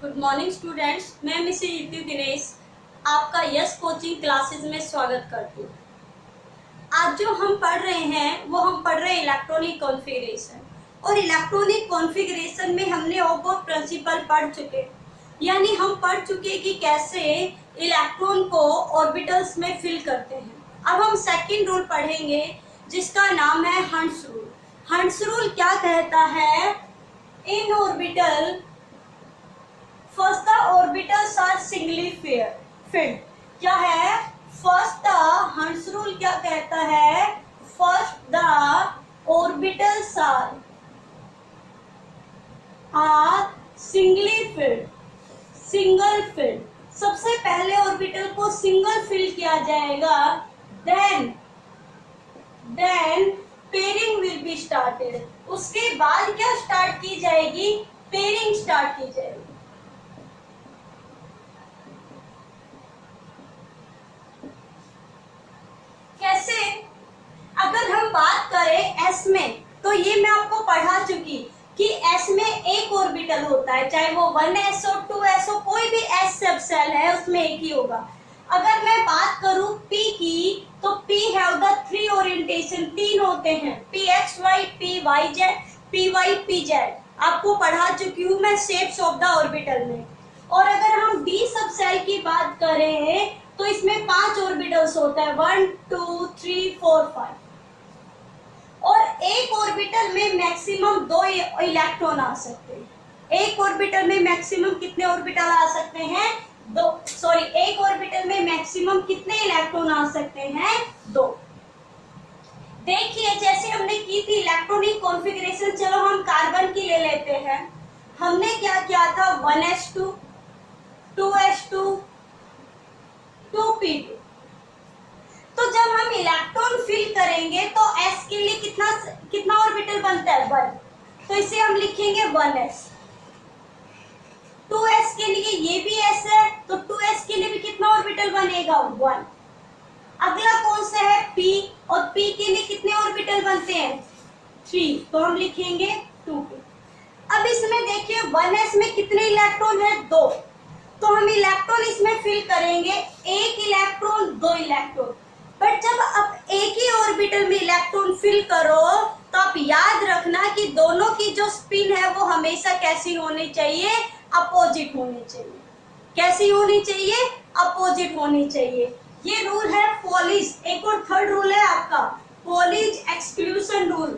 Good morning students, मैं Mrs ऋतु दिनेश आपका yes coaching classes में स्वागत करती हूँ। आज जो हम पढ़ रहे हैं वो हम पढ़ रहे हैं इलेक्ट्रॉनिक कॉन्फ़िगरेशन। और इलेक्ट्रॉनिक कॉन्फ़िगरेशन में हमने ओबो प्रिंसिपल पढ़ चुके, यानी हम पढ़ चुके कि कैसे इलेक्ट्रॉन को ऑर्बिटल्स में फिल करते हैं। अब हम सेकेंड रूल पढ़ेंगे जिसका नाम है हंट्स रूल। हंट्स रूल क्या कहता है? In orbital first the orbitals are singly filled. क्या है? फर्स्ट द हंट्स रूल क्या कहता है? First the orbitals are singly filled, single filled. सबसे पहले ऑर्बिटल को सिंगल फिल किया जाएगा, then pairing will be started. उसके बाद क्या स्टार्ट की जाएगी? पेयरिंग स्टार्ट की जाएगी। कैसे? अगर हम बात करें एस में, तो ये मैं आपको पढ़ा चुकी कि एस में एक ऑर्बिटल होता है, चाहे वो 1s हो 2s हो, कोई भी एस सब सेल है उसमें एक ही होगा। अगर मैं बात करूं पी की, तो पी हैव द 3 ओरिएंटेशन, 3 होते हैं, P X Y, P Y Z, P Y P Z. आपको पढ़ा चुकी हूँ मैं शेप्स ऑफ द ऑर्बिटल में। और अगर हम डी सब सेल की बात करें तो इसमें 5 ऑर्बिटल्स होता है, 1 2 3 4 5। और एक ऑर्बिटल में मैक्सिमम 2 इलेक्ट्रॉन आ सकते हैं। एक ऑर्बिटल में मैक्सिमम कितने ऑर्बिटल आ सकते हैं? 2। एक ऑर्बिटल में मैक्सिमम कितने इलेक्ट्रॉन आ सकते हैं? 2। देखिए जैसे हमने की थी इलेक्ट्रॉनिक कॉन्फ़िगरेशन, चलो हम कार्बन की ले लेते हैं। हमने क्या किया था? 1s2 2s2 2p2। तो जब हम इलेक्ट्रॉन फिल करेंगे तो s के लिए कितना ऑर्बिटल बनता है? 1। तो इसे हम लिखेंगे 1s। 2s के लिए ये भी s है, तो 2s के लिए भी कितना ऑर्बिटल बनेगा? 1। अगला कौन सा है? p, और p के लिए कितने ऑर्बिटल बनते हैं? 3, तो हम लिखेंगे 2p। अब इसमें देखिए 1s में कितने इलेक्ट्रॉन है? 2। तो हम इलेक्ट्रॉन इसमें फिल करेंगे, एक इलेक्ट्रॉन 2 इलेक्ट्रॉन। बट जब आप एक ही ऑर्बिटल में इलेक्ट्रॉन फिल करो तो आप याद रखना कि दोनों की जो स्पिन है वो हमेशा कैसी होनी चाहिए? अपोजिट होनी चाहिए। कैसी होनी चाहिए? अपोजिट होनी चाहिए। ये रूल है पॉलिश। एक और थर्ड रूल है आपका Pauli's exclusion rule.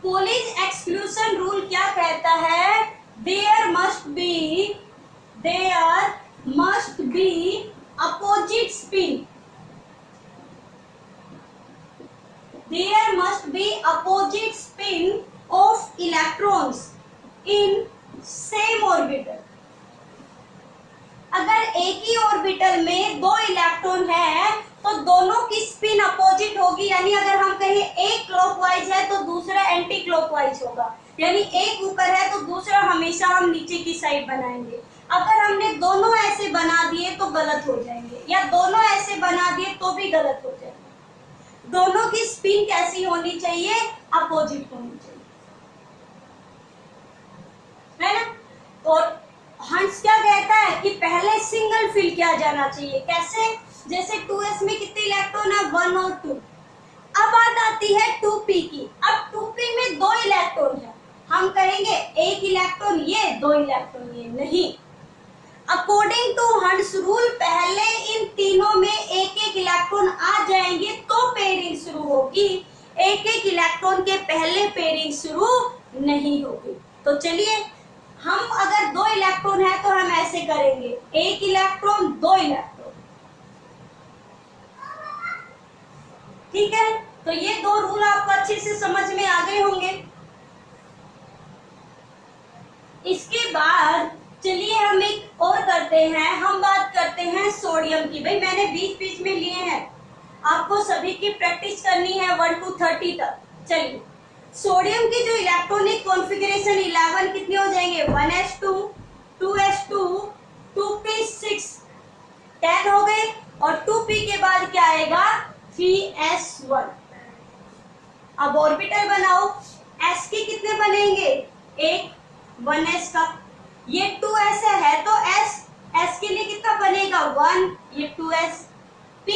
Pauli's exclusion rule क्या कहता है? There must be opposite spin. There must be opposite spin of electrons in same orbital. अगर एक ही ऑर्बिटल में 2 इलेक्ट्रॉन है तो दोनों की स्पिन अपोजिट होगी, यानी अगर हम कहें एक क्लॉकवाइज है तो दूसरा एंटी क्लॉकवाइज होगा, यानी एक ऊपर है तो दूसरा हमेशा हम नीचे की साइड बनाएंगे। अगर हमने दोनों ऐसे बना दिए तो गलत हो जाएंगे, या दोनों ऐसे बना दिए तो भी गलत हो जाएंगे। दोनों की स्पिन कैसी होनी चाहिए? अपोजिट होनी चाहिए, है ना? और हंट्स क्या कहता है कि पहले सिंगल फिल किया जाना चाहिए। कैसे? जैसे 2s में कितने इलेक्ट्रॉन है? 1 और 2। अब बात आती है 2p की। अब 2p में 2 इलेक्ट्रॉन है, हम कहेंगे एक इलेक्ट्रॉन ये, 2 इलेक्ट्रॉन ये। नहीं, अकॉर्डिंग टू हंट्स रूल पहले इन तीनों में एक एक इलेक्ट्रॉन आ जाएंगे तो पेयरिंग शुरू होगी। एक एक इलेक्ट्रॉन के पहले पेयरिंग शुरू नहीं होगी। तो चलिए, हम अगर 2 इलेक्ट्रॉन है तो हम ऐसे करेंगे, एक इलेक्ट्रॉन 2 इलेक्ट्रॉन। ठीक है, तो ये 2 रूल आपको अच्छे से समझ में आ गए होंगे। इसके बाद चलिए हम एक और करते हैं, हम बात करते हैं सोडियम की। भाई मैंने बीच में लिए हैं, आपको सभी की प्रैक्टिस करनी है 1 to 30 तक। चलिए, सोडियम की जो इलेक्ट्रॉनिक कॉन्फ़िगरेशन 11 कितने हो जाएंगे? 1s2 2s2 2p6 10 हो गए। और 2p के बाद क्या आएगा? 3s1। अब ऑर्बिटल बनाओ, s के कितने बनेंगे? एक 1s का, ये 2s है तो s के लिए कितना बनेगा 1, ये 2s। p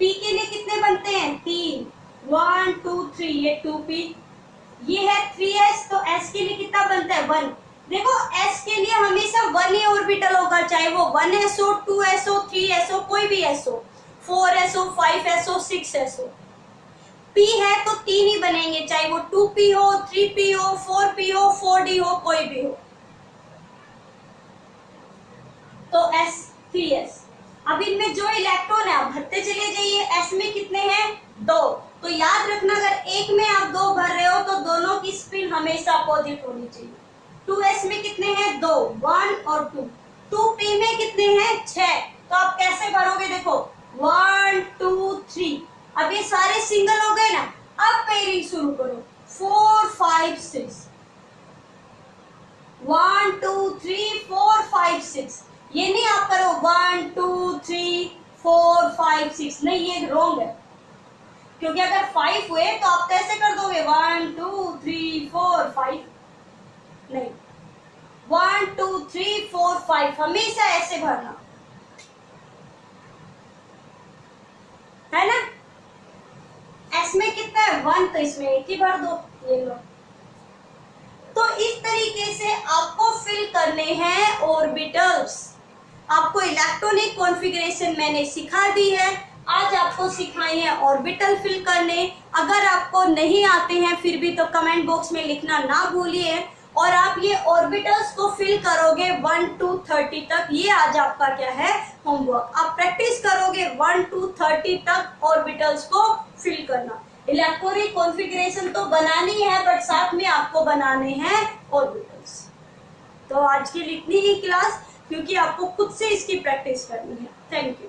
के लिए कितने बनते हैं 3, 1 2 3, ये 2p। ये है 3s तो s के लिए कितना बनता है 1। देखो s के लिए हमेशा 1 ही ऑर्बिटल होगा, चाहे वो 1s हो, 2s हो, 3s हो, कोई भी s हो, 4s हो, 5s हो, 6s हो। p है तो 3 ही बनेंगे, चाहे वो 2p हो, 3p हो, 4p हो, 4d हो, कोई भी हो। तो s 3s। अब इनमें जो इलेक्ट्रॉन है आप भरते चले जाइए। s में कितने हैं 2, तो याद रखना अगर एक में आप 2 भर रहे हो तो दोनों की स्पिन हमेशा अपोजिट होनी चाहिए। 2s में कितने हैं 2, 1 और 2। 2p में कितने हैं 6, तो आप कैसे भरोगे देखो 1 2 3। अब ये सारे सिंगल हो गए ना, अब पेयरिंग शुरू करो 4 5 6, 1 2 3 4 5 6। ये नहीं आप करो 1 2 3 4 5 6, नहीं ये रॉन्ग है, क्योंकि अगर 5 हुए तो आप कैसे कर दोगे 1 2 3 4 5, नहीं 1 2 3 4 5, हमेशा ऐसे भरना है ना। s में कितना है 1, तो इसमें 1 ही भर दो, ये लो। तो इस तरीके से आपको फिल करने हैं ऑर्बिटल्स। आपको इलेक्ट्रॉनिक कॉन्फ़िगरेशन मैंने सिखा दी है, आज आपको सिखाई है ऑर्बिटल फिल करने। अगर आपको नहीं आते हैं फिर भी तो कमेंट बॉक्स में लिखना ना भूलिए, और आप ये ऑर्बिटल्स को फिल करोगे 1 to 30 तक। ये आज आपका क्या है होमवर्क, आप प्रैक्टिस करोगे 1 to 30 तक ऑर्बिटल्स को फिल करना। इलेक्ट्रॉनिक कॉन्फ़िगरेशन तो बनानी है बट साथ में आपको बनाने हैं ऑर्बिटल्स। तो आज के लिए इतनी ही क्लास, क्योंकि आपको खुद से इसकी प्रैक्टिस करनी है। Thank you.